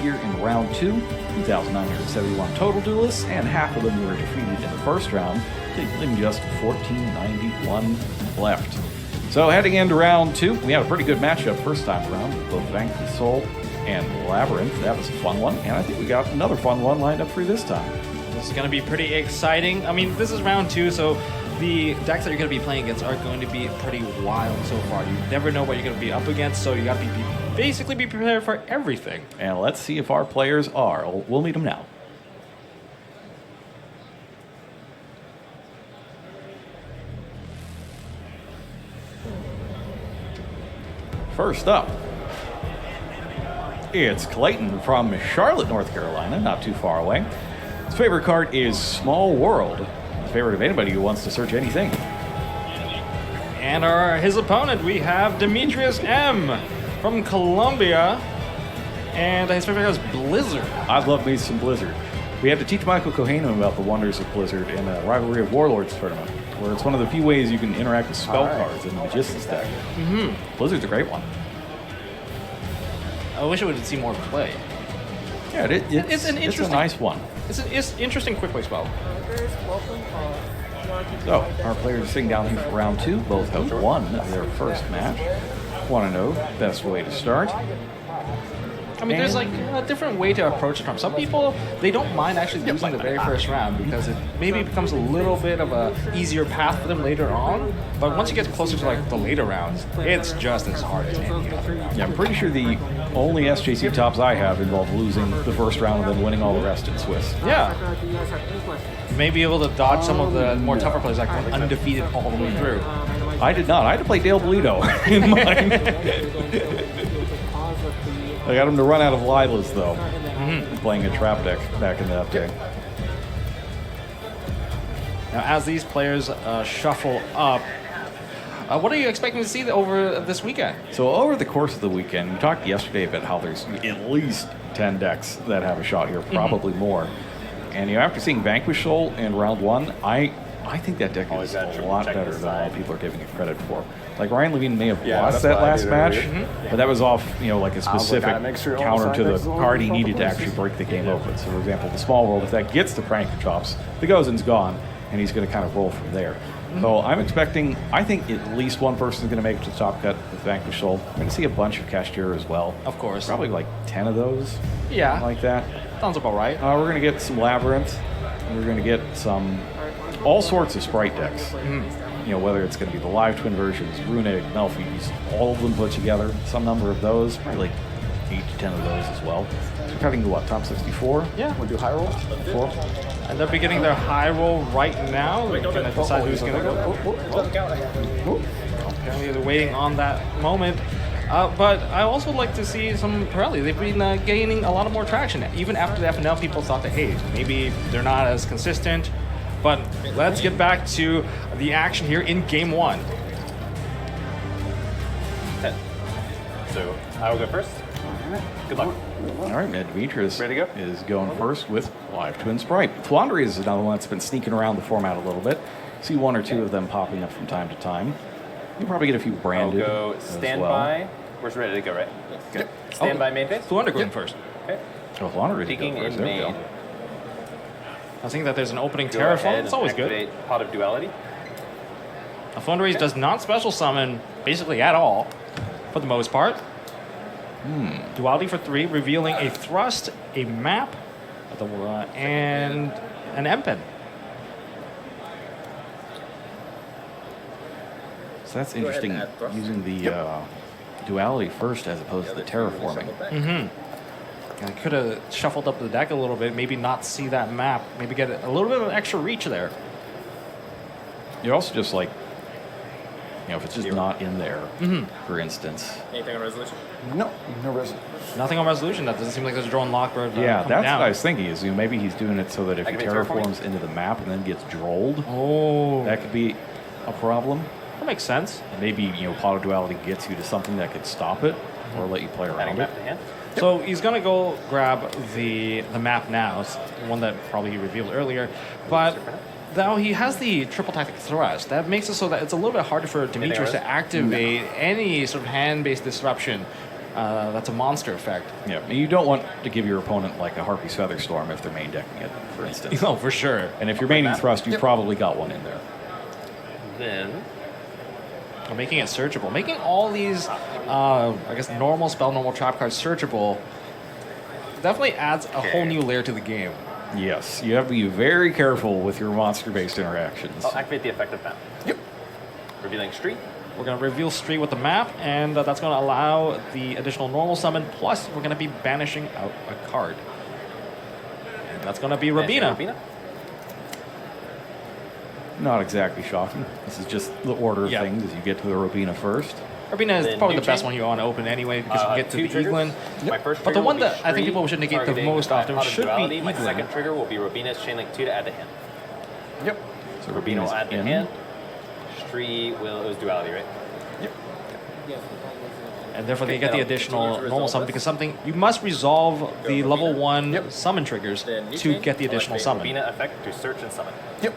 here in round 2. 2,971 total duelists, and half of them were defeated in the first round, leaving just 1,491 left. So heading into round 2, we had a pretty good matchup first time around with both Vanquished Soul and Labyrinth. That was a fun one, and I think we got another fun one lined up for you this time. This is going to be pretty exciting. I mean, this is round 2, so the decks that you're going to be playing against are going to be pretty wild so far. You never know what you're going to be up against, so you got to basically be prepared for everything. And let's see if our players are. We'll meet them now. First up, it's Clayton from Charlotte, North Carolina, not too far away. His favorite card is Small World. His favorite of anybody who wants to search anything. And his opponent, we have Demetrius M. from Colombia, and his favorite is Blizzard. I'd love me some Blizzard. We have to teach Michael Kohanen about the wonders of Blizzard in a Rivalry of Warlords tournament, where it's one of the few ways you can interact with spell cards in the Magician's deck. Blizzard's a great one. I wish I would see more play. Yeah, it's a nice one. It's an interesting quick play spell. So, our players are sitting down here for round 2. Both have won their first match. Want to know best way to start? I mean, there's like a different way to approach it from some people. They don't mind actually losing the very first round because it maybe becomes a little bit of a easier path for them later on. But once you get closer to like the later rounds, it's just as hard as any other round. Yeah, I'm pretty sure the only SJC tops I have involve losing the first round and then winning all the rest in Swiss. Yeah. You may be able to dodge some of the more tougher players like going undefeated all the way through. I did not. I had to play Dale Bolito in mine. I got him to run out of Lilas, though, playing a trap deck back in that day. Now, as these players shuffle up, what are you expecting to see over this weekend? So over the course of the weekend, we talked yesterday about how there's at least 10 decks that have a shot here, probably more. And after seeing Vanquished Soul in round 1, I think that deck is a lot better than a lot of people are giving it credit for. Like, Ryan Levine may have lost that last match, but that was off, like a specific counter to the card he needed to actually break the game open. So, for example, the Small World, if that gets the Pranker Chops, the Gozen's gone, and he's going to kind of roll from there. So I'm expecting, I think at least one person is going to make it to the top cut with Vanquished Soul. I'm going to see a bunch of Cashier as well. Of course. Probably like 10 of those. Yeah. Like that. Sounds about right. We're going to get some Labyrinth. We're going to get some, all sorts of Spright decks. Whether it's going to be the live twin versions, Runic, Melfi's, all of them put together. Some number of those, probably like 8 to 10 of those as well. So we're cutting to what, top 64? Yeah. We'll do high roll. 4? And they're beginning their high roll right now. They're going to decide who's going to go. Apparently they're waiting on that moment. But I also like to see some Pirelli. They've been gaining a lot of more traction. Even after the FNL, people thought that, hey, maybe they're not as consistent. But let's get back to the action here in Game 1. So I will go first. Good luck. All right, Demetrius Ready to go? is going first with Live Twin Spright. Floowandereeze is another one that's been sneaking around the format a little bit. See 1 or 2 of them popping up from time to time. You'll probably get a few branded. I'll go standby. We're ready to go, right? Okay. Standby main phase? Floowandereeze going first. Okay. Oh, Floowandereeze Peeking in There we main. go. I think that there's an opening Go Terraform. ahead, It's always good. activate Pot of Duality. A Floowandereeze does not special summon basically at all, for the most part. Duality for 3, revealing a thrust, a map, and an M-Pen. So that's interesting, using the duality first as opposed to the terraforming. I could have shuffled up the deck a little bit, maybe not see that map, maybe get a little bit of extra reach there. You're also just like, if it's just not in there, for instance. Anything on resolution? No resolution. Nothing on resolution. That doesn't seem like there's a drone lockbird. Yeah, coming that's down. what I was thinking, is maybe he's doing it so that if he Activate terraforming? terraforms into the map and then gets drolled, Oh, that could be a problem. that makes sense. And maybe, Pot of Duality gets you to something that could stop it or let you play Adding around it. map to hand. So he's gonna go grab the map now. It's the one that probably he revealed earlier, but now he has the triple tactic thrust. That makes it so that it's a little bit harder for Demetrius to activate any sort of hand-based disruption That's a monster effect. Yeah, and you don't want to give your opponent like a Harpy's Featherstorm if they're main decking it, for instance. Oh, for sure. And if you're maining Thrust, you've probably got one in there. Then Making it searchable. Making all these, I guess, normal spell, normal trap cards searchable definitely adds a whole new layer to the game. Yes, you have to be very careful with your monster-based interactions. I'll activate the effect of map. Yep. Revealing street. We're going to reveal Street with the map, and that's going to allow the additional normal summon, plus we're going to be banishing out a card. And that's going to be Rabina. Rabina. Not exactly shocking. This is just the order of things as you get to the Robina first. Rabina is Then probably new the best chain. one you want to open anyway, because you get to Two the triggers. Eaglin. My first But the trigger one will be that I think people Street, should negate the targeting most often Pot of should be Duality. My Eaglin. second trigger will be Rabina's Chainlink 2 to add to hand. Yep. So Rabina Robina's will add to in. hand. Street it was Duality, right? Yep. And therefore they Okay, get the then I'll additional continue to normal resolve summon, this. because something you must resolve the level 1 summon triggers Then new to chain, get the I'll additional activate summon. Rabina effect to search and summon. Yep.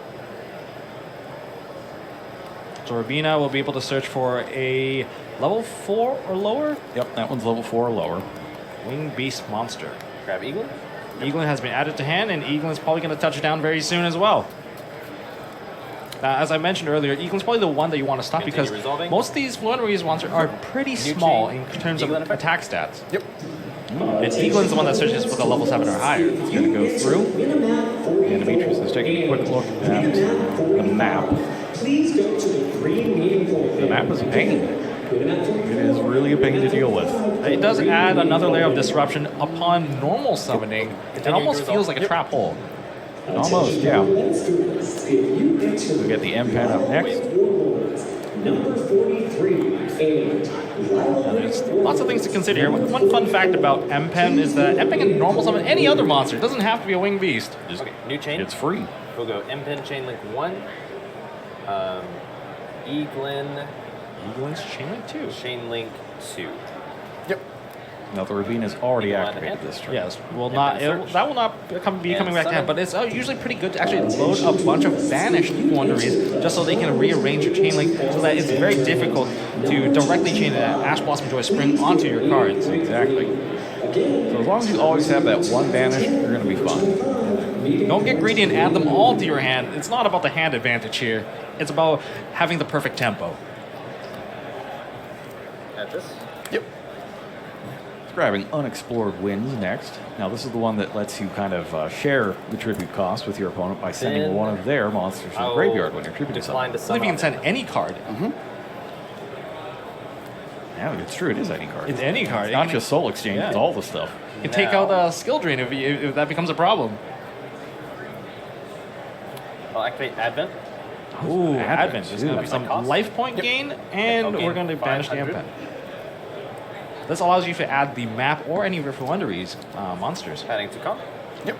So Rabina will be able to search for a level 4 or lower Yep, that one's level 4 or lower. winged beast monster. Grab Eagle. Eaglin has been added to hand, and Eaglin is probably going to touch it down very soon as well. As I mentioned earlier, Eaglin's probably the one that you want to stop Continue because resolving. most of these Floowandereeze monsters are pretty New small chain. in terms of Eaglin effect. attack stats. Yep. And Eaglin's the one that searches with a level 7 or higher. It's going to go through. And Demetrius is taking a quick look at the map. Please go to the green meeting point. The map is a pain. It is really a pain to deal with. It does add another layer of disruption upon normal summoning. It almost feels like a trap hole. Almost, yeah. Let's do this. If you enter We get the M-Pen up next. number 43 and There's lots of things to consider here. One fun fact about M-Pen is that M-Pen can normal summon any other monster. It doesn't have to be a winged beast. Okay, new chain. It's free. We'll go M-Pen Chainlink 1. Eaglin Eaglin's Chainlink 2. Chainlink 2. Yep. Now the Rabina is already Eagle on activated hand. this turn. Yes, will And not. then search. That will not be coming And back to hand. summon. But it's usually pretty good to actually load a bunch of banished Floowandereeze just so they can rearrange your chain link, so that it's very difficult to directly chain an Ash Blossom Joy Spring onto your cards. Exactly. So as long as you always have that one banish, you're going to be fine. Don't get greedy and add them all to your hand. It's not about the hand advantage here. It's about having the perfect tempo. Add this. Yep. Grabbing Unexplored Winds next. Now this is the one that lets you kind of share the tribute cost with your opponent by sending Then one of their monsters to the I'll graveyard when you're tribute decline to So if you can summon. send any card, Yeah, it's true. It is any card. it's any card. It's not just Soul Exchange. Yeah. It's all the stuff. You can take out a skill drain if that becomes a problem. I'll activate Advent. Ooh, Advent, Advent. There's going to be That's some my cost. life point gain, and I'll gain we're going to banish the 500. M-Pen. This allows you to add the map or any of your Floowandereeze monsters. Adding Tucon. Yep.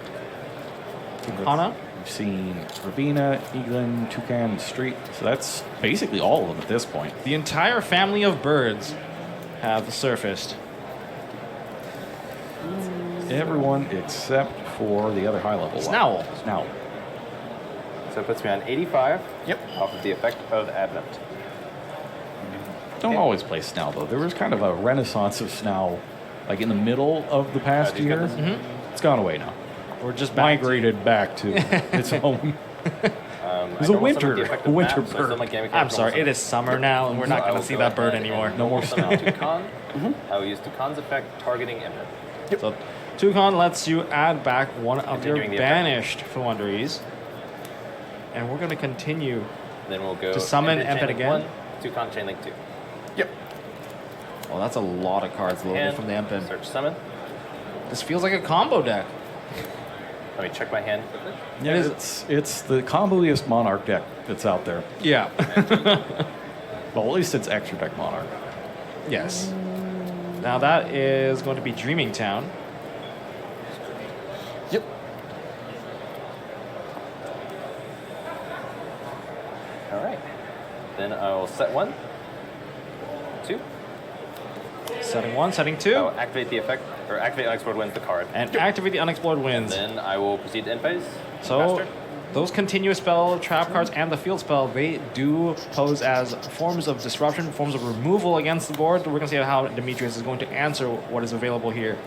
Kana, We've seen Rabina, Eaglin, Toucan, Street. So that's basically all of them at this point. the entire family of birds have surfaced. Everyone except for the other high level one. Snowl. Snowl. So it puts me on 85. Yep. Off of the effect of Advent. Don't always play Snowl though. There was kind of a renaissance of Snowl, like in the middle of the past do you year. get this? It's gone away now. Or just back to- Migrated back to its home. It was a winter bird. I'm sorry, it is summer now, and we're not going to see that bird anymore. No more Summon snow. Tucon. I will use Tucon's effect targeting Advent. So, Toucan lets you add back one of your Continuing the effect. banished Floowandereeze. And we're going to continue. Then we'll go To summon M-Pen M-Pen Chainlink again? 1, Tucon Chainlink 2. Yep. Oh, that's a lot of cards loaded Hand, from the M-Pen. Search summon. This feels like a combo deck. Let me check my hand quickly. Yeah, it's the comboiest Monarch deck that's out there. Yeah. Well, at least it's extra deck Monarch. Yes. Now that is going to be Dreaming Town. Yep. All right. Then I will set 1, 2. Setting 1, setting 2. I will activate the effect, or activate Unexplored Winds, the card. And activate the Unexplored Winds. Then I will proceed to end phase. So, Master. those continuous spell, trap cards, and the field spell, they do pose as forms of disruption, forms of removal against the board. We're going to see how Demetrius is going to answer what is available here.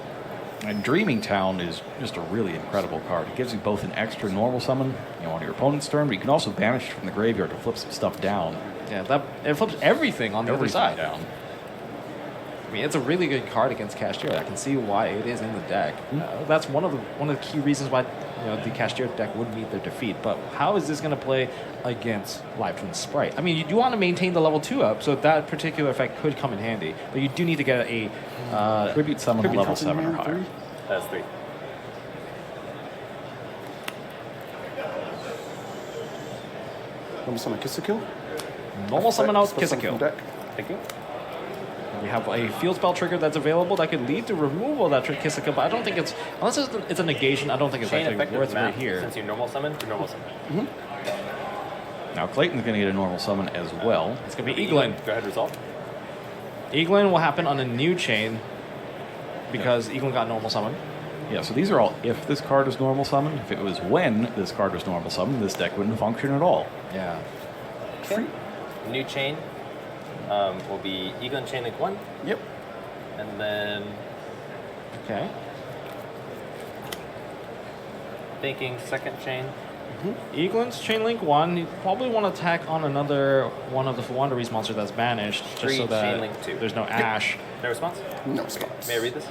And Dreaming Town is just a really incredible card. It gives you both an extra normal summon, on your opponent's turn, but you can also banish from the graveyard to flip some stuff down. Yeah, it flips everything on the other side. Down. I mean, it's a really good card against Cashier. I can see why it is in the deck. That's one of the key reasons why the Cashier deck would meet their defeat. But how is this going to play against Live Twin Spright? I mean, you do want to maintain the level 2 up, so that particular effect could come in handy. But you do need to get a Tribute summon Tribute level summon 7 or higher. That's 3. Normal summon Kiss a Kill. normal summon out Special Kiss a from Kill. deck. Thank you. We have a field spell trigger that's available that could lead to removal of that Kiss a Kill, but I don't think it's, unless it's a negation, I don't think it's Chain actually effective worth it map. right here. Since you normal summon, to normal summon. Now Clayton's going to get a normal summon as well. It's going to be Eaglin. Go ahead, resolve. Eaglin will happen on a new chain because Eaglin got normal summon. Yeah, so these are all if this card is normal summon. If it was when this card was normal summon, this deck wouldn't function at all. Yeah. Okay. New chain will be Eaglin Chain Link 1. Yep. And then Okay. thinking second chain. Eaglin's Chain Link 1, you probably want to tack on another one of the Floowandereeze monsters that's banished, just Three so that Chain Link 2. there's no ash. No response? No response. May I read this?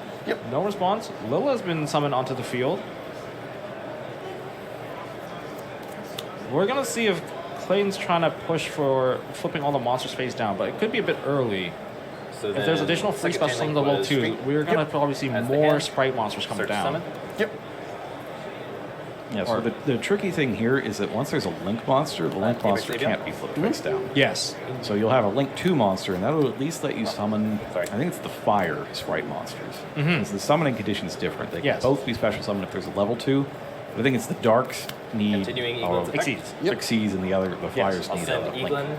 No response. Lilla's been summoned onto the field. We're going to see if Clayton's trying to push for flipping all the monsters face down, but it could be a bit early. So If there's additional free second specials chain on link the level was 2, three. we're going to probably see As the more hand. Spright monsters coming Search down. summon. Yep. Yeah, so the tricky thing here is that once there's a link monster, the link Apex monster Avian? can't be flipped face down. Yes. So you'll have a link 2 monster, and that'll at least let you summon, Sorry. I think it's the fire Sprite monsters. Because the summoning condition is different. They can Yes. both be special summoned if there's a level 2. But I think it's the darks need Continuing Eaglin's effect. Exceeds. Exceeds, and the fires I'll need send a link. Eaglin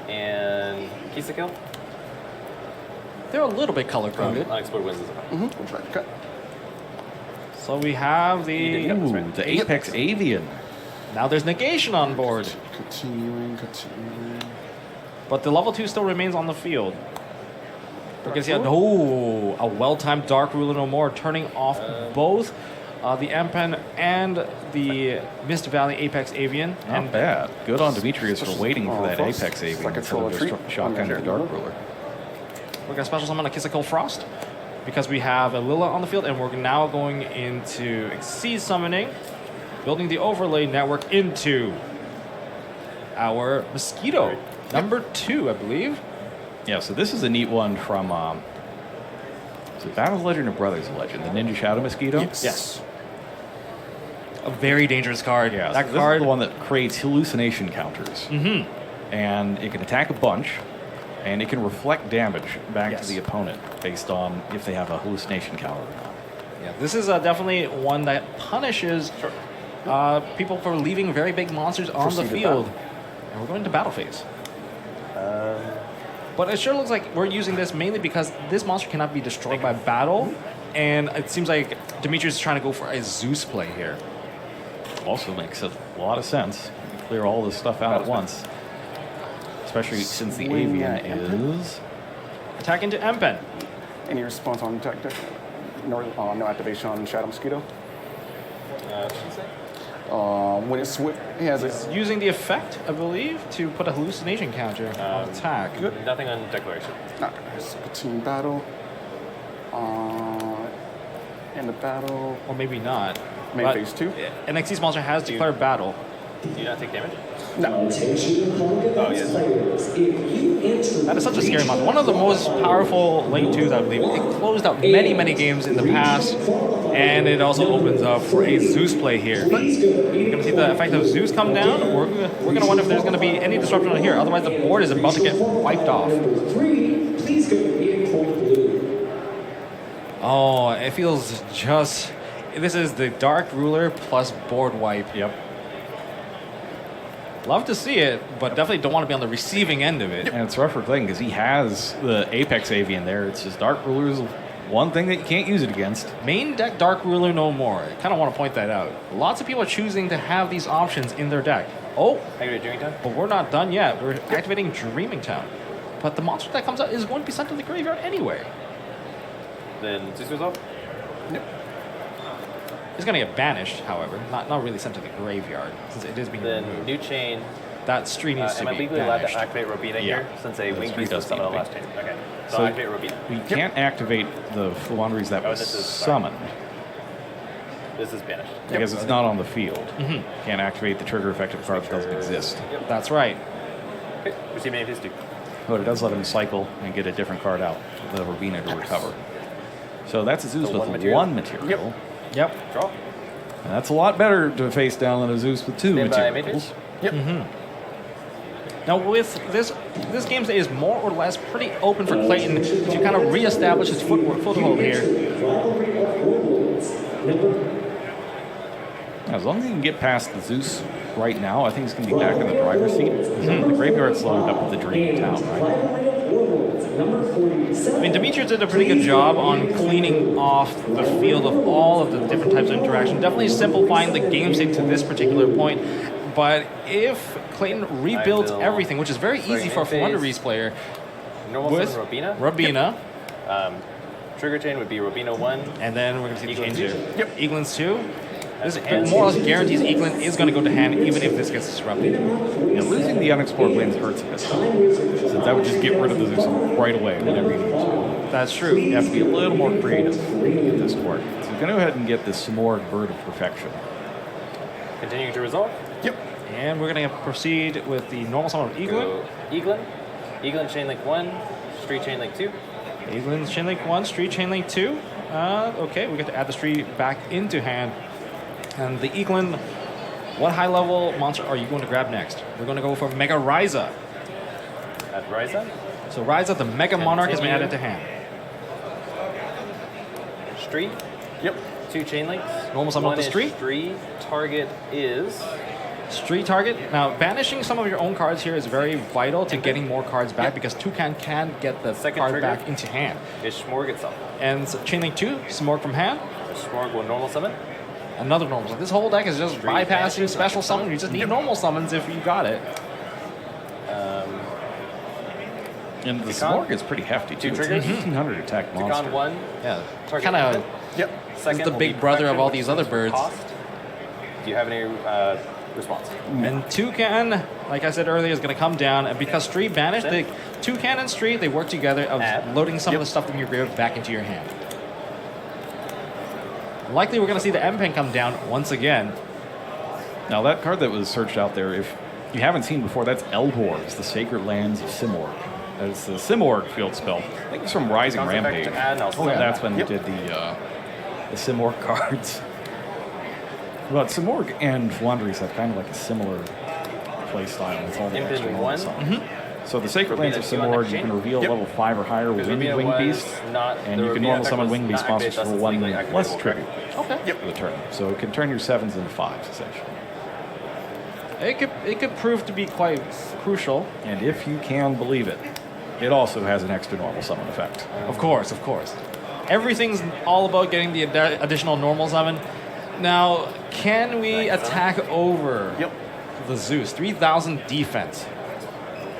and Kisakill. They're a little bit color coded. Unexplored wins this effect. We'll try to cut. So we have didn't get the... this Ooh, right. the Apex Avian. Now there's negation on board, Continuing. but the level 2 still remains on the field. Because he had, a well-timed Dark Ruler no more, turning off both the Empen and the Mist Valley Apex Avian. Not bad. Good on Demetrius for Special- waiting for that Frost. Apex Avian Like a instead of troll just treat. shotgun On the your Dark turn. Ruler. We're going to special summon a Kissicle Frost because we have a Lilla on the field, and we're now going into Exceed Summoning, building the overlay network into our Mosquito. Number 2, I believe. Yeah, so this is a neat one from is it Battle's Legend or Brothers Legend? The Ninja Shadow Mosquito? Yes. A very dangerous card. Yeah, That so card. this is the one that creates hallucination counters. And it can attack a bunch, and it can reflect damage back Yes. to the opponent based on if they have a hallucination counter or not. Yeah, this is definitely one that punishes people for leaving very big monsters on the Proceed to field. battle. And we're going to battle phase. But it sure looks like we're using this mainly because this monster cannot be destroyed by battle. And it seems like Demetrius is trying to go for a Zeus play here. Also makes a lot of sense. You can clear all this stuff out at once. Especially since the Swing Avian at Empen. is... Attack into Empen. Any response on attack deck? No activation on Shadow Mosquito. What did you say? When it's swift, he has a Using the effect, I believe, to put a hallucination counter on attack. Nothing on declaration. continue battle. In the battle, Or maybe not. Main But phase 2. An Xyz monster has declared battle. Do you not take damage? Attention Hong-Kong players. If you enter That is such a scary monster. One of the most powerful Link 2s, I believe. It closed out many games in the past, and it also opens up for a Zeus play here. We're going to see the effect of Zeus come down. We're going to wonder if there's going to be any disruption on here. Otherwise, the board is about to get wiped off. number 3, please go to midpoint blue. Oh, it feels just... This is the Dark Ruler plus board wipe. Yep. Love to see it, but definitely don't want to be on the receiving end of it. And it's rough for Clayton because he has the Apex Avian there. It's just Dark Rulers one thing that you can't use it against. Main deck Dark Ruler no more. I kind of want to point that out. Lots of people are choosing to have these options in their deck. Oh, Activate Dreaming Town. but we're not done yet. We're activating Dreaming Town. But the monster that comes out is going to be sent to the graveyard anyway. Then Zeus goes off. It's going to get banished, however. Not really sent to the graveyard, since it is being Then removed. new chain. That street needs to Am I be legally allowed banished. to activate Robina Yeah. here since a The Wing street Beast was does need summoned on to last be. chain? Okay. So So- I'll activate Robina. We can't activate the Floowandereeze that Oh, was this is- sorry. summoned This is banished. because it's not on the field. Can't activate the trigger effective card that doesn't exist. That's right. Okay. Receive any of his two. But it does let him cycle and get a different card out, the Robina to recover. So that's a Zeus So with one material? one material. Yep. Draw. And that's a lot better to face down than a Zeus with two Stand by materials. matrix. Now with this game is more or less pretty open for Clayton to kind of reestablish his foothold here. Rivalry of Warlords. Number As long as he can get past the Zeus right now, I think he's going to be back in the driver's seat. The graveyard's loaded up with the Dreaming Town, right? Rivalry of Warlords. Number 47. I mean, Demetrius did a pretty good job on cleaning off the field of all of the different types of interaction. Definitely simplifying the game state to this particular point. But if Clayton rebuilds will everything, which is very bring easy for a in phase. Floowandereeze player, Normal with summon Robina. Rabina, Trigger chain would be Robina 1. and then we're going to see the Eagles change two. here. Yep. Eagles 2. This hand. more or less guarantees Eaglin is going to go to hand even if this gets disrupted. Yeah, losing the unexplored lands hurts a bit, though. Since that would just get rid of the Zeus right away whenever you need to. That's true. You have to be a little more creative to get this to work. So we're going to go ahead and get this Simorgh Bird of Perfection. Continuing to resolve. And we're going to proceed with the normal summon of Eaglin. Go Eaglin. Eaglin chain link 1. Street chain link 2. Eaglin's chain link 1, street chain link 2. Okay, we get to add the street back into hand. And the Eaglin, what high level monster are you going to grab next? We're going to go for Mega Ryza. At Ryza. So Ryza, the Mega Monarch, has been Continue. added to hand. Street. Yep. 2 chain links. Normal summon One of the is street. Street. Target is. Street target. Now, banishing some of your own cards here is very vital to getting more cards back because Toucan can get the Second card trigger. back into hand. Is Shmorg itself. And so chain link 2, Smorg from hand. Shmorg will normal summon. Another normal summon. This whole deck is just Street bypassing banishing, special summon. You just need normal summons if you got it. And the Ticon? Simorgh is pretty hefty, too. Two It's triggers? 1,500 attack monster. Ticon 1. Yeah, Target kind of. Yep. Second the will big be brother of Perfection, all which these is other for birds. Cost. Do you have any response? And Toucan, like I said earlier, is going to come down. And because Street banished, the Toucan and Street, they work together of Add. loading some of the stuff in your graveyard back into your hand. Likely we're going to see the M-Pen come down once again. Now, that card that was searched out there, if you haven't seen before, that's Eldhors, the Sacred Lands of Simorgh. That's the Simorgh field spell. I think it's from Rising Comes effect Rampage. to add, and I'll Oh, yeah, send that's that. when Yep. we did the Simorgh cards. But Simorgh and Floowandereeze have kind of like a similar play style. It's all the Infinite extra one. ones on. So the Sacred Lands of Robina two on Simorgh, next you can chain? reveal Yep. level 5 or higher Because Winged Robina Wing was Beast, not- and the you can Robina normal effect summon was Wing Beast not monsters activated, for thus it's 1 legally less activatable. tribute Okay. for the turn. So it can turn your 7s into 5s, essentially. It could prove to be quite crucial. And if you can believe it, it also has an extra normal summon effect. Of course, of course. Everything's all about getting the additional normal summon. Now, can we attack over the Zeus? 3,000 defense.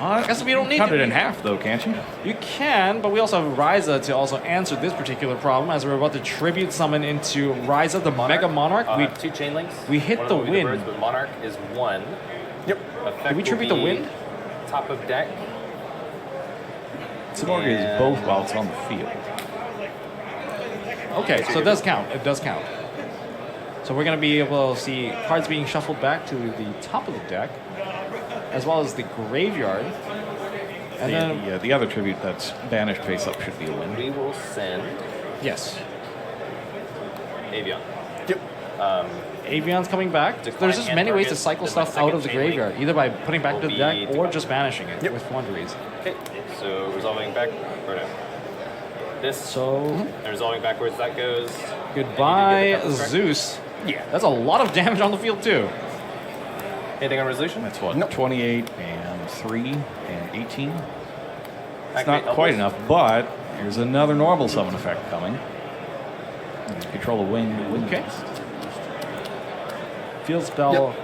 I guess we don't need Cut to it in half, though, can't you? You can, but we also have Ryza to also answer this particular problem as we're about to tribute summon into Ryza, the Mega Monarch. We We, have 2 chain links. we hit One of the them will be wind. birds, but Monarch is 1. Yep. Effect Did we will tribute the be wind? Top of deck. Simorgh is both while it's on the field. Okay, so it does count. It does count. So we're going to be able to see cards being shuffled back to the top of the deck, as well as the graveyard. And then, The other tribute that's banished face up should be a win. We will send yes, Avion. Yep. Avion's coming back. Decline There's just hand many ways to target. cycle Then my stuff out of the second chain link graveyard, either by putting back will to the be deck or decline. just banishing it with Floowandereeze. Okay, so resolving back. Or no. This. So, And resolving backwards, that goes. goodbye, And you did get the correct? Zeus. Yeah, that's a lot of damage on the field, too. Anything on resolution? That's what, 28 and 3 and 18? It's Activate not quite elbows. enough, but Here's another normal summon effect coming. Control of wing. Okay. Field spell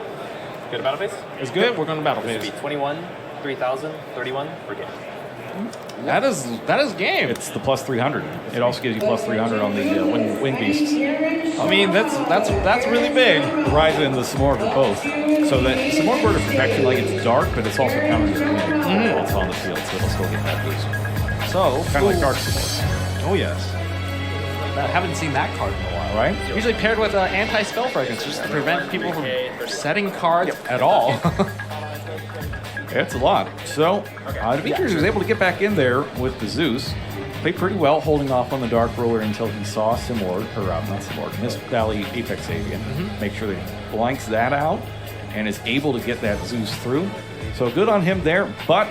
Good battle phase? is good. We're going to battle This phase. would be 21, 3,000, 31 per game. That is game. It's the plus 300. It also gives you plus 300 on the wing beasts. I mean, that's really big. The Rise and the Simorgh are both. So that Simorgh Word of Protection, like it's dark, but it's also counters your immunity while it's on the field, so it'll still get that boost. So Kind of like Dark Simorgh, Oh yes. I haven't seen that card in a while. right? Usually paired with anti-spell fragrance, just to prevent people from setting cards at all. It's a lot. So, Demetrius was able to get back in there with the Zeus. Played pretty well, holding off on the Dark Ruler until he saw Simorgh, or not Simorgh, Mist Valley Apex Avian. Make sure that he blanks that out and is able to get that Zeus through. So good on him there, but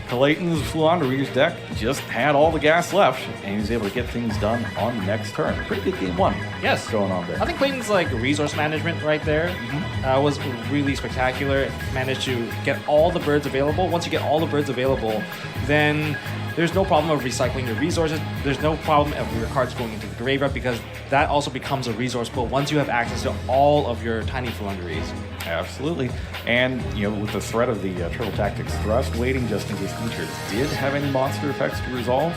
Clayton's Floowandereeze deck just had all the gas left, and he was able to get things done on the next turn. Pretty good game one. Yes. Going on there. I think Clayton's like resource management right there was really spectacular. Managed to get all the birds available. Once you get all the birds available, then there's no problem of recycling your resources. There's no problem of your cards going into the graveyard because that also becomes a resource pool once you have access to all of your tiny Floowandereeze. Absolutely. And, with the threat of the Turtle Tactics Thrust, waiting just in case Dietrich did have any monster effects to resolve,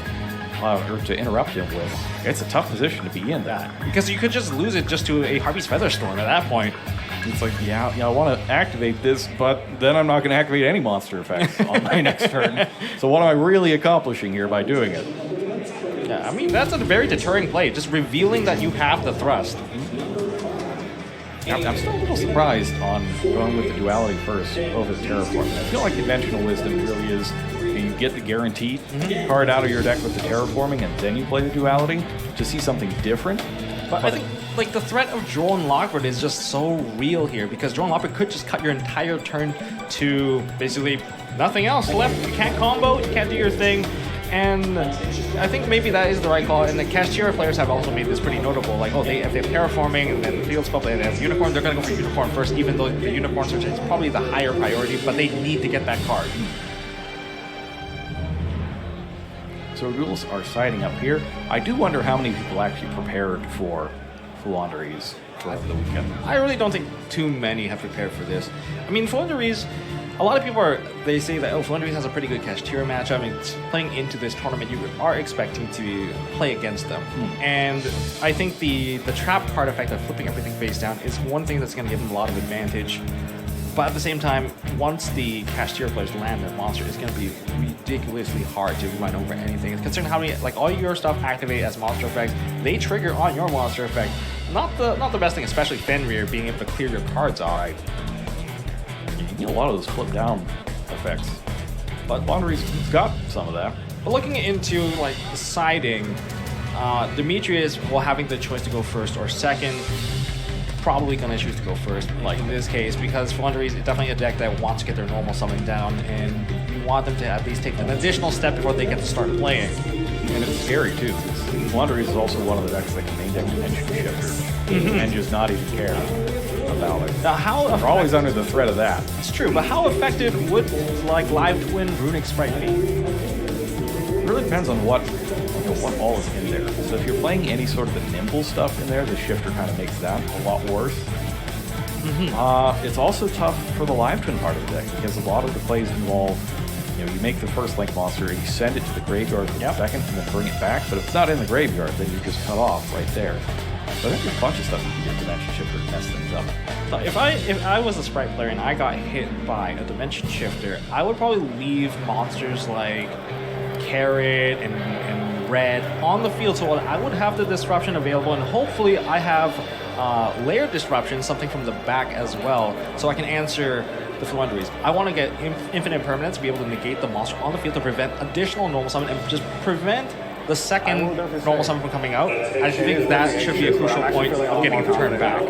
or to interrupt him with, it's a tough position to be in that. Because you could just lose it just to a Harpy's Featherstorm at that point. It's like, I want to activate this, but then I'm not going to activate any monster effects on my next turn. So what am I really accomplishing here by doing it? Yeah, I mean, that's a very deterring play, just revealing that you have the thrust. I'm still a little surprised on going with the duality first over the terraforming. I feel like conventional wisdom really is you get the guaranteed card out of your deck with the terraforming and then you play the duality to see something different. But I think like the threat of Drone Lockbird is just so real here because Drone Lockbird could just cut your entire turn to basically nothing else left. You can't combo, you can't do your thing. And I think maybe that is the right call. And the Cashier players have also made this pretty notable. Like, if they have terraforming and then field spell and they have unicorn, they're going to go for unicorn first, even though the unicorn search is probably the higher priority, but they need to get that card. So rules are siding up here. I do wonder how many people actually prepared for Floowandereeze for the weekend. I really don't think too many have prepared for this. I mean, Floowandereeze, a lot of people they say that, Floowandereeze has a pretty good Kashtira matchup. I mean, playing into this tournament, you are expecting to play against them. And I think the trap card effect of flipping everything face down is one thing that's going to give them a lot of advantage. But at the same time, once the Kashtira players land their monster, it's going to be ridiculously hard to run over anything. Considering how many, all your stuff activate as monster effects, they trigger on your monster effect. Not the best thing, especially Fenrir being able to clear your cards off. You get a lot of those flip down effects. But Floowandereeze's got some of that. But looking into siding, Demetrius, while having the choice to go first or second, probably going to choose to go first, in this case, because Floowandereeze is definitely a deck that wants to get their normal summon down, and you want them to at least take an additional step before they get to start playing. And it's scary too. Floowandereeze is also one of the decks that can main deck Dimension Shifter and just not even care about it. Now, They're always under the threat of that. It's true, but how effective would Live Twin Runic Spright be? It really depends on what all is in there. So if you're playing any sort of the nimble stuff in there, the shifter kind of makes that a lot worse. It's also tough for the live twin part of the deck because a lot of the plays involve, you make the first link monster and you send it to the graveyard for the second and then bring it back. But if it's not in the graveyard, then you're just cut off right there. So I think there's a bunch of stuff you can do with Dimension Shifter to mess things up. So if I was a Spright player and I got hit by a Dimension Shifter, I would probably leave monsters like Carrot and Red on the field, so I would have the disruption available, and hopefully I have layered disruption, something from the back as well, so I can answer the Floowandereeze. I want to get infinite permanence, be able to negate the monster on the field to prevent additional normal summon and just prevent the second normal summon from coming out. I think that should be a crucial point of getting the turn back.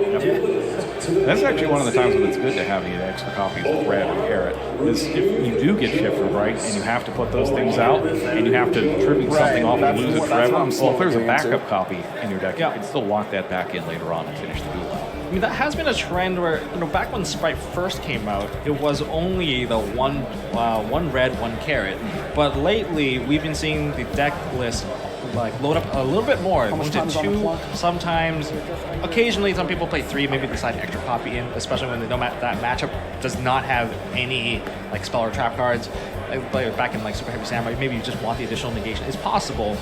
That's actually one of the times when it's good to have the extra copies of Red and Carrot. Is if you do get shifted right and you have to put those things out and you have to tribute something off and lose it forever, well, if there's a backup copy in your deck, you can still lock that back in later on and finish the duel out. I mean, that has been a trend where, back when Spright first came out, it was only the one red, one carrot. But lately, we've been seeing the deck list like load up a little bit more. How much Into time is on the 2, clock? sometimes, occasionally some people play 3, maybe decide an extra copy in, especially when they know that matchup does not have any like spell or trap cards. Like back in like Super Heavy Samurai, maybe you just want the additional negation. It's possible.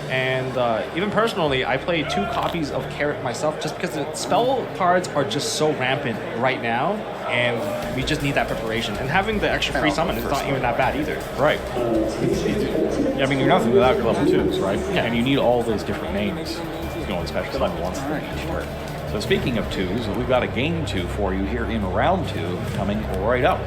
And even personally, I play 2 copies of Carrot myself just because the spell cards are just so rampant right now, and we just need that preparation. And having the extra free summon is not even that bad either. Right. I mean, you're nothing without your level 2s, right? Yeah. And you need all those different names going special summon once for each turn. So speaking of 2s, we've got a game 2 for you here in round 2 coming right up.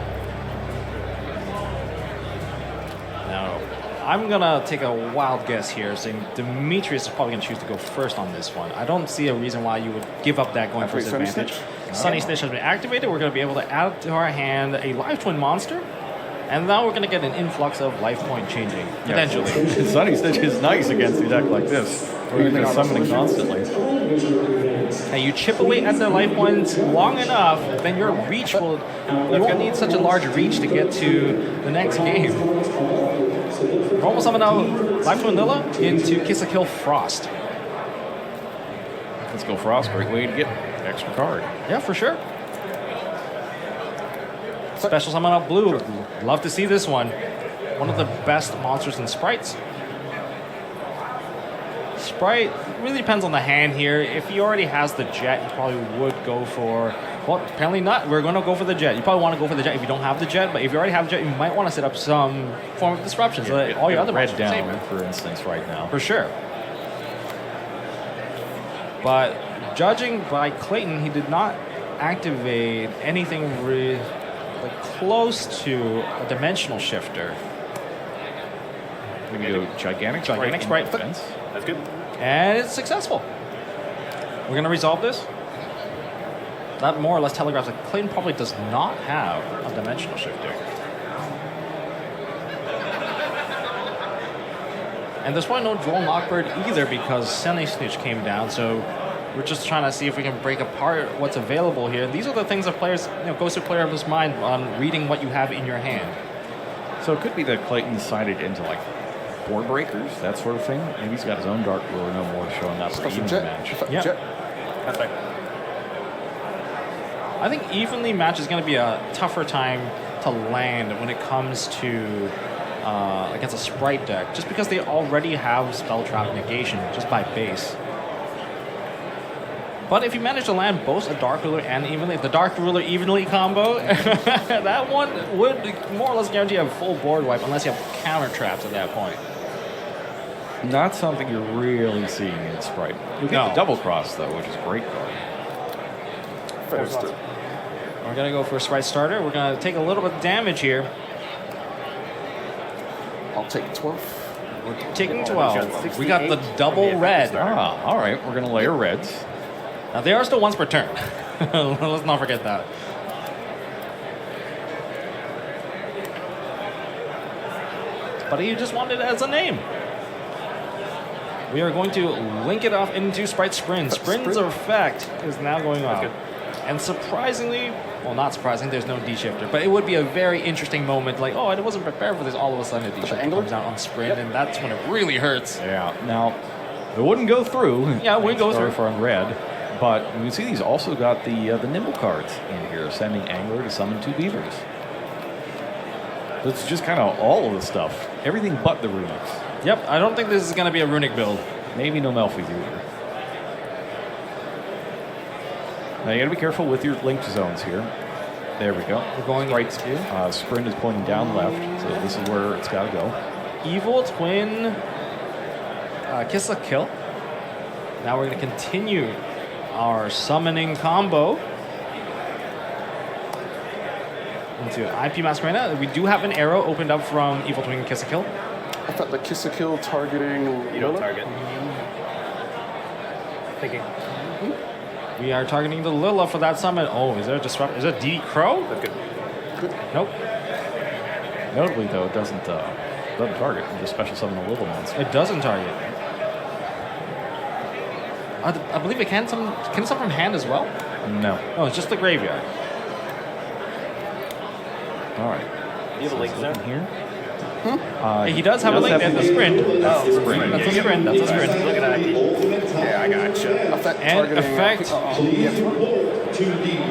Now, I'm gonna take a wild guess here, saying Demetrius is probably gonna choose to go first on this one. I don't see a reason why you would give up that going first Sunny advantage. Snitch? Sunny Snitch has been activated. We're gonna be able to add to our hand a Life Twin monster, and now we're gonna get an influx of life point changing potentially. Sunny Stitch is nice against a deck like this, where you're just summoning constantly. And you chip away at the life points long enough, then your reach will. You won't need such a large reach to get to the next game. Normal summon out Life Twin Lilla into Kiss a Kill Frost. Let's go Frost, great way to get extra card. Yeah, for sure. Special summon up Blue. Love to see this one. One of the best monsters in Sprites. Spright really depends on the hand here. If he already has the Jet, he probably would go for... Well, apparently not. We're going to go for the Jet. You probably want to go for the Jet if you don't have the Jet, but if you already have the Jet, you might want to set up some form of disruption so that all your other red monsters are down, safer. for instance, right now. For sure. But judging by Clayton, he did not activate anything like close to a dimensional shifter. We can go Gigantic Sprite. Defense. That's good. And it's successful. We're going to resolve this. That more or less telegraphs that Clayton probably does not have a dimensional shifter. And there's probably no Droll Knockbird either because Sunny Snitch came down, so we're just trying to see if we can break apart what's available here. These are the things that players, goes to player of his mind on reading what you have in your hand. So it could be that Clayton decided into like board breakers, that sort of thing. Maybe he's got his own Dark Ruler, no more showing up for Special even Jet. match. Yeah. Jet. That's right. I think evenly match is going to be a tougher time to land when it comes to against a Spright deck, just because they already have Spell Trap negation just by base. But if you manage to land both a Dark Ruler and evenly, the Dark Ruler evenly combo, that one would more or less guarantee a full board wipe unless you have counter traps at that point. Not something you're really seeing in Sprite. You get the double cross though, which is a great card. First. We're going to go for a Sprite starter. We're going to take a little bit of damage here. I'll take 12. We're taking 12. We got the double red. Ah, all right. We're going to layer reds. Now, they are still once per turn. Let's not forget that. But he just wanted it as a name. We are going to link it off into Sprite Sprint. Sprint's effect is now going off. And surprisingly, well, not surprising, there's no D-shifter, but it would be a very interesting moment, like, oh, I wasn't prepared for this, all of a sudden a D-shifter comes out on Sprint, and that's when it really hurts. Yeah. Now, it wouldn't go through. Yeah, it wouldn't go through. For unread. But you can see these also got the Nimble cards in here, sending Angler to summon 2 Beavers. It's just kind of all of the stuff. Everything but the runics. Yep, I don't think this is going to be a runic build. Maybe no Melfi's either. Now you got to be careful with your linked zones here. There we go. We're going right. Sprint is pointing down left, so this is where it's got to go. Evil Twin, Kiss a Kill. Now we're going to continue our summoning combo into IP Masquerade. We do have an arrow opened up from Evil Twin Kiss a Kill. I thought the Kiss a Kill targeting. You don't target. Thinking. We are targeting the Lilla for that summon. Oh, is there a disrupt? Is it D Crow? That's good. Nope. Notably, though, it doesn't target. You just special summon a Lilla monster. It doesn't target. I believe it can summon from hand as well. No. Oh, it's just the graveyard. All right. You have a link zone here. He does have a link at the sprint. That's the sprint. That's a sprint. That's a sprint. Look at that. Yeah, I gotcha. Effect And targeting, effect.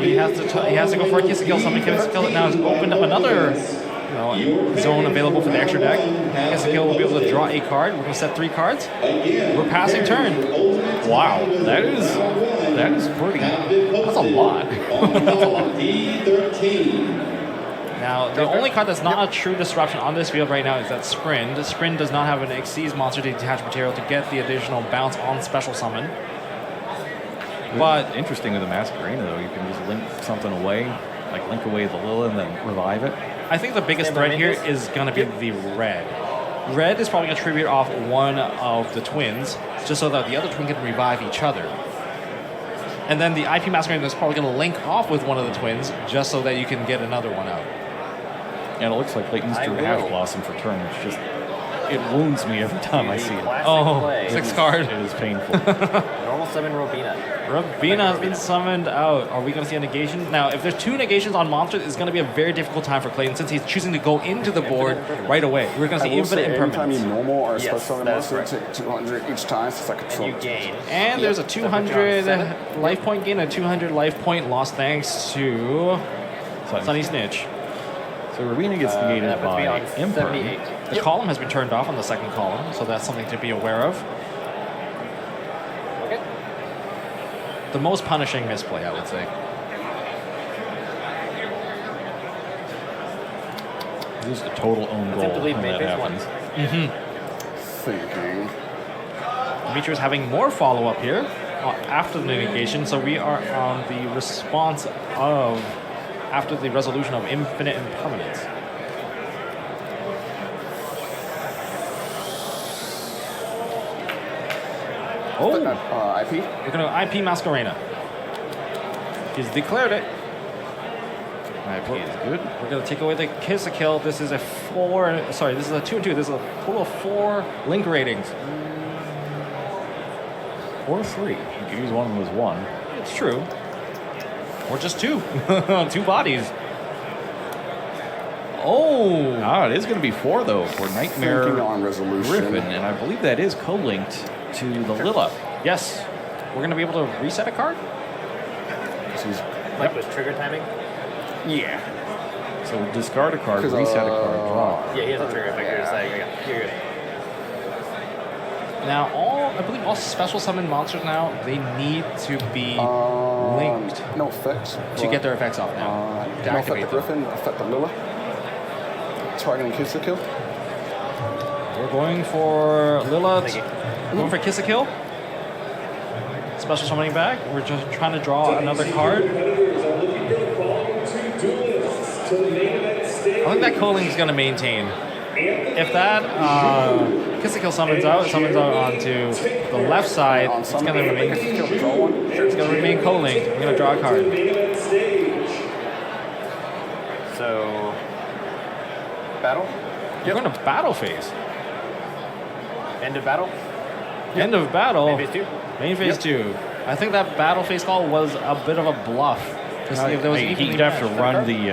He has to go for a kiss kill. Somebody can kill it now. Has opened up another zone available for the extra deck. Kiss kill will be able to draw a card. We're going to set 3 cards. We're passing turn. Wow, that is pretty. That's a lot. That's a lot. Now, the only card that's not a true disruption on this field right now is that Sprint. Sprint does not have an Xyz monster to detach material to get the additional bounce on special summon. But Interesting with the Masquerena, though. You can just link something away, like link away the Lila and then revive it. I think the biggest threat here is going to be the red. Red is probably going to tribute off one of the twins, just so that the other twin can revive each other. And then the IP Masquerade is probably going to link off with one of the twins, just so that you can get another one out. And it looks like Clayton's drew Hash Blossom for turn, which just, it wounds me every time I see it. Oh, 6 card. It is painful. Normal summon Robina. Rabina has been summoned out. Are we going to see a negation? Now, if there's 2 negations on monsters, it's going to be a very difficult time for Clayton since he's choosing to go into the board right away. We're going to see infinite anytime you impermanence. normal or Yes, special summon that is monster, take 200 each time since I And control you gain. And there's a 200 life point gain, a 200 life point loss thanks to Sunny Snitch. So Rabina gets negated that puts me by on Imperm. 78. The column has been turned off on the second column, so that's something to be aware of. Okay. The most punishing misplay, I would say. This is a total own goal Attempt to leave when main that phase happens. thinking. Demetrius having more follow-up here after the negation, so we are on the response of after the resolution of infinite impermanence. Oh, IP? we're going to IP Masquerena. He's declared it. IP is good. We're going to take away the kiss a kill. This is a 4. Sorry, this is a 2-2. This is a total of 4 link ratings. Or 3. You can use one of them as 1. It's true. Or just 2. 2 bodies. Oh. Ah, it is going to be 4, though, for Nightmare Thinking on resolution. Griffin. And I believe that is co-linked to the Lila. Yes. We're going to be able to reset a card? Like with trigger timing? Yeah. So discard a card, 'Cause, reset a card, draw. Yeah, he has a trigger effect. You're just like, okay, you're good. Now, I believe all special summon monsters now, they need to be linked No effects. to get their effects off now. To No affect the activate them. Griffin, affect the Lila. Targeting kiss to kill. We're going for Lila. Going for Kiss a Kill. Special summoning back. We're just trying to draw another card. I think that co-link is going to maintain. If that Kiss a Kill summons out, it summons out onto the left side. It's going to remain. Kiss to kill, draw one. It's going to remain co-linked. We're going to draw a card. So, battle? We're going to battle phase. End of battle? End of battle. Main phase 2? Main phase 2. I think that battle phase call was a bit of a bluff to see if there was He'd have to run the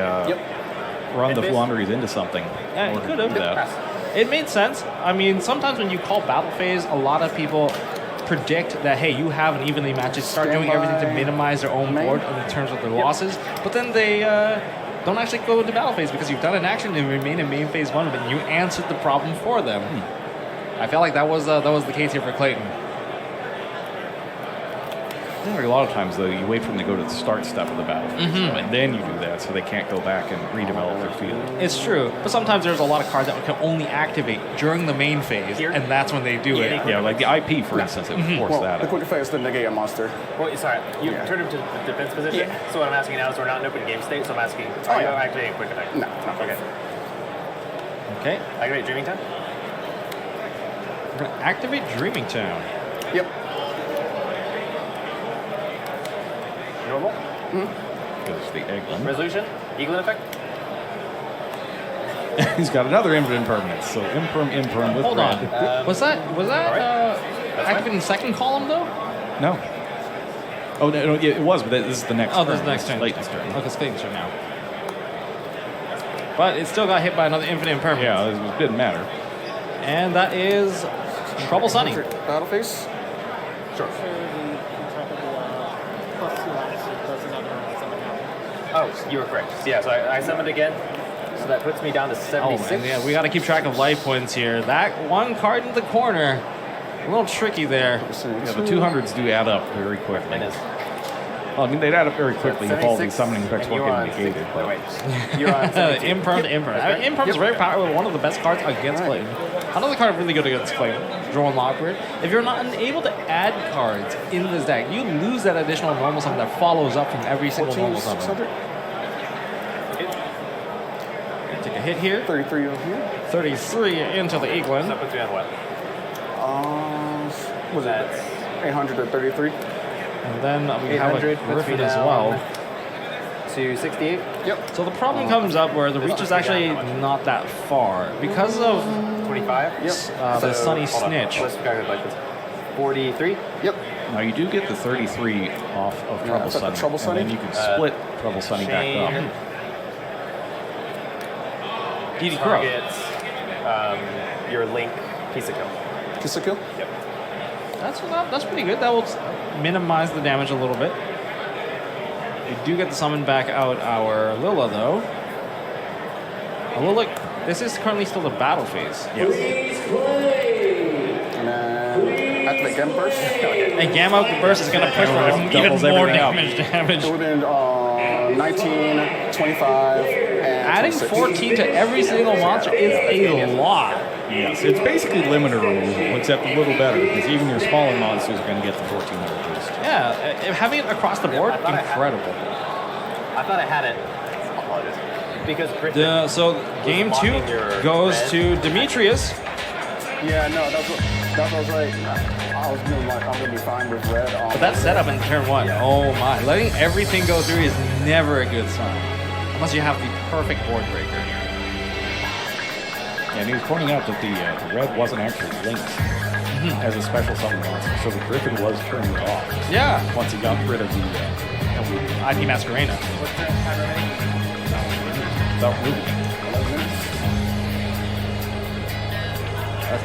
run the Mid-phase? Floowandereeze into something. Yeah, in he order could to have. do that. It made sense. I mean, sometimes when you call battle phase, a lot of people predict that, hey, you have an evenly match. Start doing everything to minimize their own board in terms of their losses. But then they don't actually go into battle phase because you've done an action and remain in main phase 1, but you answered the problem for them. I felt like that was the case here for Clayton. I think a lot of times, though, you wait for them to go to the start step of the battle, and then you do that, so they can't go back and redevelop their field. It's true, but sometimes there's a lot of cards that can only activate during the main phase, and that's when they do it. Yeah, like the IP, for instance, it would force Well, that. the quick effect is to negate a monster. Well, sorry, you turned him to the defense position. Yeah. So what I'm asking now is we're not in open game state, so I'm asking, are you activating quick effect? No. Okay. Okay, Activate Dreaming Time? we're going to activate Dreaming Town. Yep. Normal? Goes the Eglin. Resolution? Eaglin effect? He's got another infinite impermanence, so imperm with Hold red. on. Was that activating second column though? No. Oh, no, yeah, it was, but this is the next Oh, turn. this is the next turn. Clayton's turn. Okay, Clayton's turn now. But it still got hit by another infinite impermanence. Yeah, it didn't matter. And that is Trouble Sunny. Battle phase. Sure. For the +2 lines, that's another summon now. Oh, you were correct. Yeah, so I summoned again. So that puts me down to Oh, 76. man, yeah, we got to keep track of life points here. That one card in the corner, a little tricky there. Yeah, the 200s do add up very quickly. And it's Well, I mean, they'd add up very quickly if all these 76, summoning effects and you're weren't on getting negated. 60. But Wait, you're on 72. Imperm to Imperm. I mean, Imperm is very powerful, one of the best cards against Clayton. Another card really good against Clayton, Draw and Lockbird. If you're not unable to add cards in this deck, you lose that additional normal summon that follows up from every single normal summon. 600. Take a hit here. 33 over here. 33 into the So Eaglin. that puts me on what? Was That's it 800 to 33? And then we have a 800 puts me Griffin as down well. to 68. Yep. So the problem comes up where the reach is actually not that far. Because of 25. Yep. the Sunny hold on. Snitch. Let's go like this. 43. Yep. now you do get the 33 off of Trouble that's at the Sunny. Trouble Sunny. And then you can split Trouble Sunny back up. Chain. DD Crow. Targets your Link piece of kill. Kiss a kill. Yep. That's pretty good. That will minimize the damage a little bit. We do get to summon back out our Lilla, though. Lilla, this is currently still the battle phase. Please play. And then activate Gamma Burst. And Gamma Burst is going to push for even doubles more everything up. damage. So within 19, 25, and Adding 26. 14 to every single monster is a lot. Yes, it's basically limiter removal, except a little better, because even your smaller monsters are going to get the 1400 boost. Yeah, having it across the board, I thought I had incredible. I thought I had it. Because Griffin. So game 2 blocking your goes red. to Demetrius. Yeah, no, that's what I was like. I was being like, I'm gonna be fine with red. But that setup in turn 1, oh my. Letting everything go through is never a good sign. Unless you have the perfect board breaker. And he was pointing out that the red wasn't actually linked as a special summon monster, so the Griffin was turned off Yeah. once he got rid of the ID Masquerena. without moving.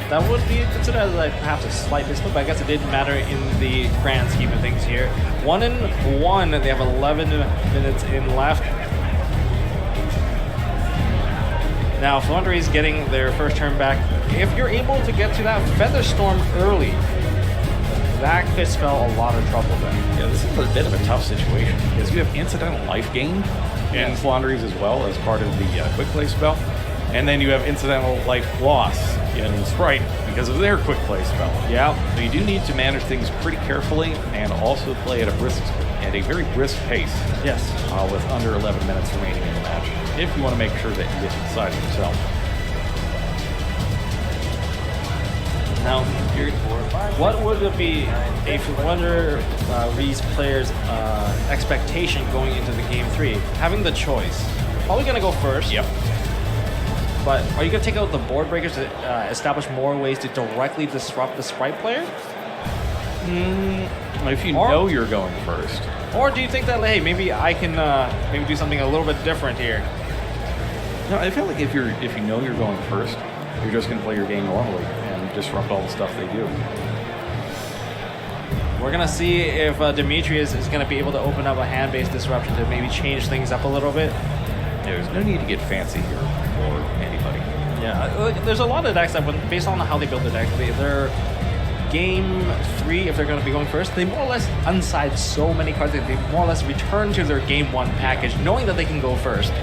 That would be considered as like perhaps a slight misstep, but I guess it didn't matter in the grand scheme of things here. 1-1, they have 11 minutes in left. Now, Floowandereeze getting their first turn back. If you're able to get to that Featherstorm early, that could spell a lot of trouble then. Yeah, this is a bit of a tough situation because you have incidental life gain in Floowandereeze as well as part of the quick play spell, and then you have incidental life loss in Spright because of their quick play spell. Yeah. So you do need to manage things pretty carefully and also play at a very brisk pace. Yes. With under 11 minutes remaining in the match, if you want to make sure that you get inside yourself. Now, what would it be a Floowandereeze player's expectation going into the game 3? Having the choice. Probably going to go first. Yep. But are you going to take out the board breakers to establish more ways to directly disrupt the Spright player? If you Or- know you're going first. Or do you think that, hey, maybe I can maybe do something a little bit different here? No, I feel like if you know you're going first, you're just going to play your game normally and disrupt all the stuff they do. We're going to see if Demetrius is going to be able to open up a hand-based disruption to maybe change things up a little bit. Yeah, there's no need to get fancy here for anybody. Yeah, there's a lot of decks that, based on how they build their deck, they're game 3, if they're going to be going first, they more or less unside so many cards that they more or less return to their game 1 package, knowing that they can go first.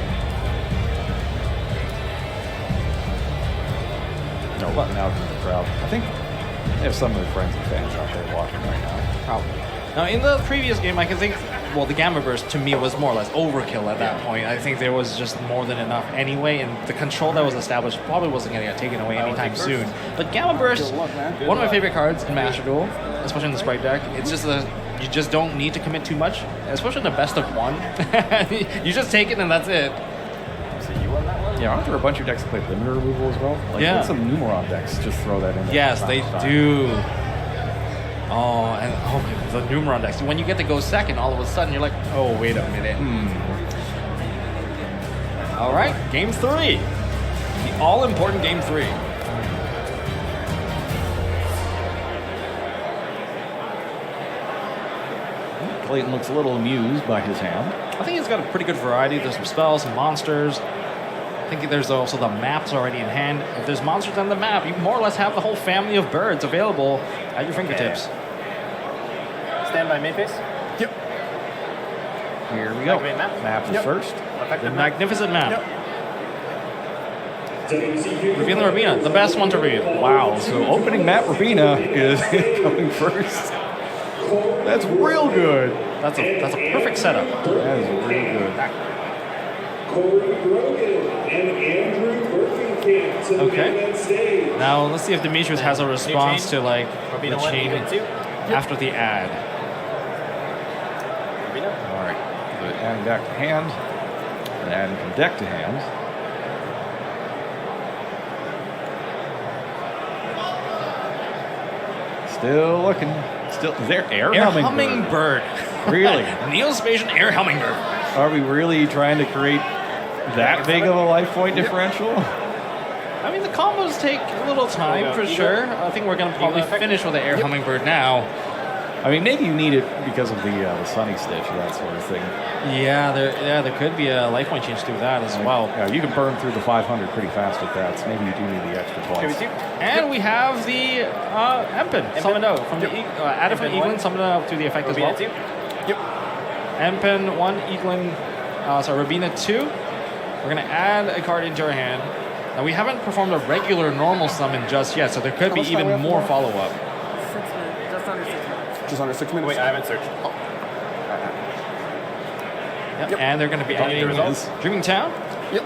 No, out in the crowd. I think they have some of their friends and fans out there watching right now. Probably. Now, in the previous game, I can think, well, the Gamma Burst to me was more or less overkill at that point. I think there was just more than enough anyway, and the control that was established probably wasn't going to get taken away anytime soon. But Gamma Burst, one of my favorite cards in Master Duel, especially in the Spright deck. It's just you just don't need to commit too much, especially in the best of 1. You just take it and that's it. Yeah, aren't there a bunch of decks that play limiter removal as well? Like, Yeah. some Numeron decks just throw that in there. Yes, from they time to time. do. Oh, and the Numeron decks. When you get to go second, all of a sudden you're like, oh, wait a minute. All right, game 3. The all-important game 3. Clayton looks a little amused by his hand. I think he's got a pretty good variety. There's some spells, some monsters. I think there's also the maps already in hand. If there's monsters on the map, you more or less have the whole family of birds available at your fingertips. Stand by main face. Yep. Here we go. Activate map. Map is first. The Effective map. magnificent map. Revealing Rabina, the best one to reveal. Wow. So opening map Rabina is coming first. That's real good. That's a perfect setup. That is real good. Corey Brogan and Andrew Birkenkamp to the Okay. main stage. Now let's see if Demetrius has a response to like Rabina the 1, chain Rabina 2. after the ad. Rabina. All right. So adding back to hand. And adding from deck to hand. Still looking. Still, is there air hummingbird? Really? Neospatial air hummingbird. Are we really trying to create that big of a life point differential? I mean, the combos take a little time for sure. I think we're going to probably finish with the air hummingbird now. I mean, maybe you need it because of the sunny stitch or that sort of thing. Yeah, there could be a life point change through that as well. Yeah, you can burn through the 500 pretty fast with that, so maybe you do need the extra points. And we have the Empen summoned out from the added from Empen Eaglin, one. summoned out to the effect as well. Rabina 2. Yep. Empen 1, Eaglin, Rabina 2. We're going to add a card into our hand. Now, we haven't performed a regular normal summon just yet, so there could be even more follow-up. 6 minutes, just under 6 minutes. Just under 6 minutes. Wait, I haven't searched. Yep. And they're going to be Don't need the adding results. Dreaming Town. Yep.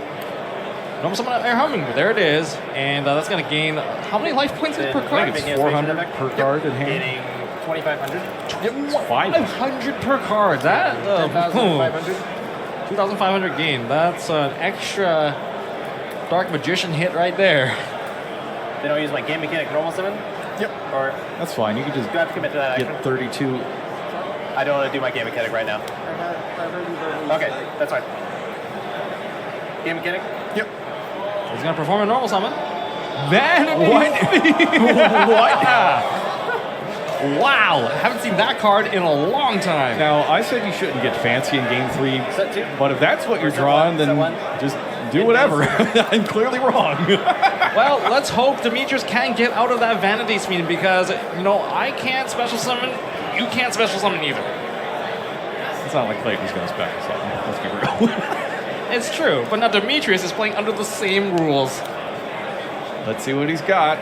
Normal summon air hummingbird. There it is. And that's going to gain how many life points per card? It's 400 per card in hand. Gaining 2,500. 500 per card. That 2,500. 2,500 gain. That's an extra Dark Magician hit right there. Then I'll use my game mechanic normal summon. Yep. Or That's fine. You can just do I have to commit to that action? get 32. I don't want to do my game mechanic right now. I heard you verbally Okay, say. that's fine. Game mechanic? Yep. He's going to perform a normal summon. Then what? Wow! Haven't seen that card in a long time. Now, I said you shouldn't get fancy in game 3, Set 2. but if that's what you're Set drawing, one, then set one. just do whatever. I'm clearly wrong. Well, let's hope Demetrius can get out of that vanity meeting because, I can't special summon. You can't special summon either. It's not like Clayton's going to special something. Let's be real. It's true, but now Demetrius is playing under the same rules. Let's see what he's got.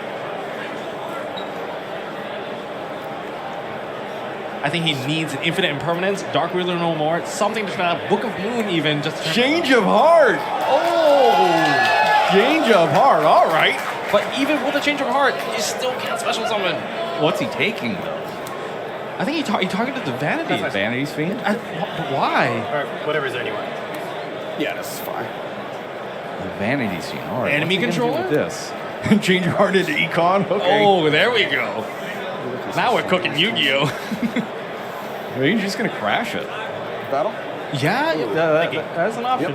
I think he needs an infinite impermanence, Dark Ruler no more, something to try out, Book of Moon even, just Change of heart. Oh, change of heart. All right. But even with a change of heart, you still can't special summon. What's he taking though? I think he targeted the vanity. Vanity's Fiend. Why? Or whatever is there you want. Yeah, this is fine. The Vanity's Fiend. All right. Enemy what's he gonna do controller? with this. Change your heart into Econ. Okay. Oh, there we go. Now we're cooking Yu-Gi-Oh. Well, he's just gonna crash it. Battle? Yeah, that's an option.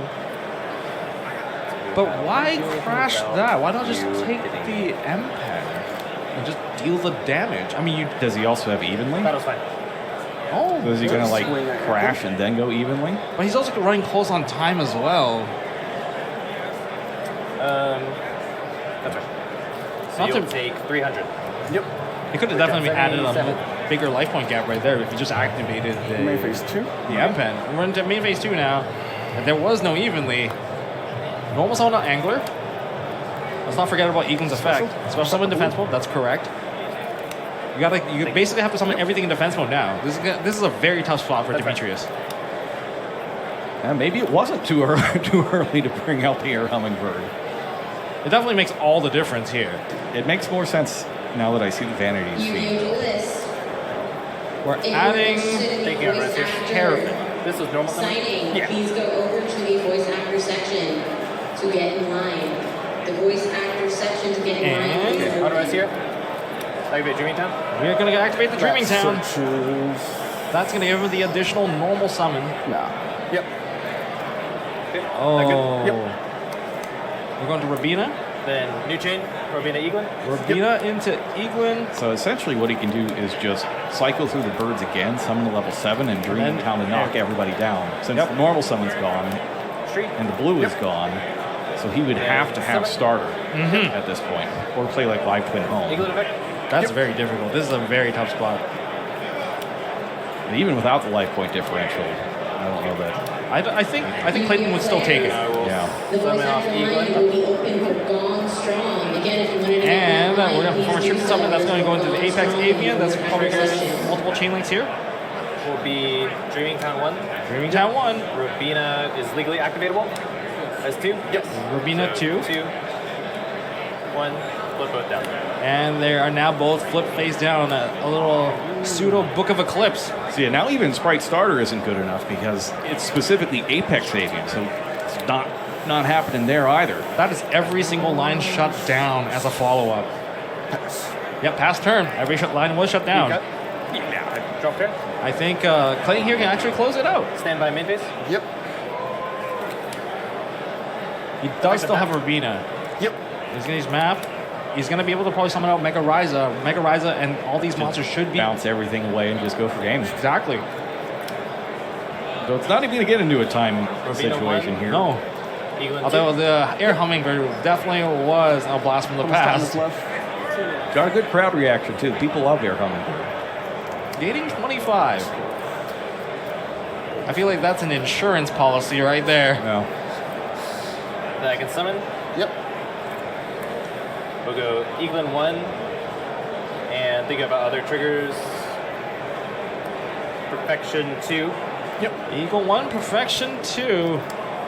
But why crash that? Why not just take the M-Pen and just deal the damage? I mean, Does he also have evenly? Battle's fine. So is he gonna like Swing it. crash and then go evenly? but he's also running close on time as well. That's right. So Not you'll to- take 300. Yep. He could have definitely added a 77. bigger life point gap right there if he just activated Main the phase 2. M-Pen. We're into main phase 2 now. And there was no evenly. Normal summon on Angler. Let's not forget about Eagle's effect. Special summon defense mode, that's correct. You basically have to summon everything in defense mode now. This is a very tough spot for Demetrius. Maybe it wasn't too early to bring out the air hummingbird. It definitely makes all the difference here. It makes more sense now that I see the Vanity's Fiend. We're adding Thank you, Chris. Terrapin. This is normal summon? Exciting. Please go over to the voice actor section to get in line. The voice actor section to get in line. And- Please How do I open. see her? Activate Dreaming Town? We're going to activate the Dreaming Town. Searches. That's going to give him the additional normal summon. Nah. Yep. Okay. Oh. That good? Yep. We're going to Rabina. Then new chain, Robina Eaglin. Rabina into Eaglin. So essentially what he can do is just cycle through the birds again, summon to level 7, and Dream then- Town to knock everybody down. Since Yep. the normal summon's gone, Street. and the blue is gone, so he would have to have starter at this point, or play like Live Twin Home. Eaglin effect. That's very difficult. This is a very tough spot. And even without the life point differential, I don't know that. I think Clayton would still take it. Yeah. The voice actor line will be open for Gone Strong. Again, if you want to And we're going to perform a triple summon. That's going to go into the Apex Avian. That's probably multiple chain links here. Will be Dreaming Town 1. Dreaming Town 1. Robina is legally activatable. As 2. Yep. Rabina 2. 2. 1. Flip both down. And they are now both flip face down. A little pseudo Book of Eclipse. So yeah, now even Spright starter isn't good enough because it's specifically Apex Avian, so it's not happening there either. That is every single line shut down as a follow-up. Yep, pass turn. Every line was shut down. Yeah. Drop turn. I think Clayton here can actually close it out. Stand by main phase. Yep. He does still have Rabina. Yep. He's going to use map. He's going to be able to probably summon out Mega Ryza. Mega Ryza and all these monsters should be... Bounce everything away and just go for game. Exactly. So it's not even going to get into a time Rabina situation 1. here. No. Eaglin Although 2. the Air Hummingbird definitely was a blast from the How much time past. is left? Got a good crowd reaction too. People love Air Hummingbird. Gating 25. I feel like that's an insurance policy right there. No. That I can summon. Yep. We'll go Eaglin 1. And think about other triggers. Perfection 2. Eagle 1, Perfection 2.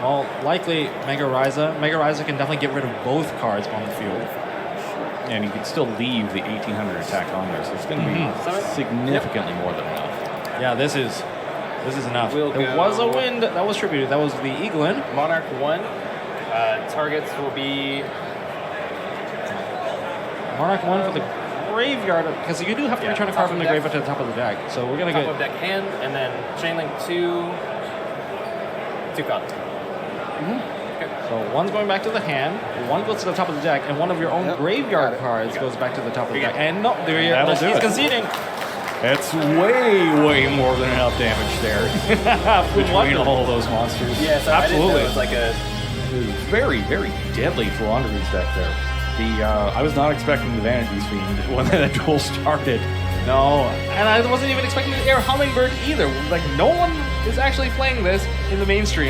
Well, likely Mega Ryza. Mega Ryza can definitely get rid of both cards on the field. And you can still leave the 1800 attack on there, so it's going to be significantly more than enough. Yeah, this is enough. We'll there go- was a wind that was tributed. That was the Eaglin. Monarch 1. Targets will be Monarch 1 for the graveyard, because you do have to return a card from the graveyard to the top of the deck. So we're going to top of get... deck hand, and then Chainlink 2. 2 con. So one's going back to the hand, one goes to the top of the deck, and one of your own graveyard cards goes back to the top of the deck. And no, That'll do he's it. conceding. That's way more than enough damage there between all those monsters. Yeah, so I didn't know Absolutely. it was like a... It was very deadly Floowandereeze deck there. I was not expecting the Vanity's Fiend when that duel started. No, and I wasn't even expecting the Air Hummingbird either. Like, no one is actually playing this in the mainstream.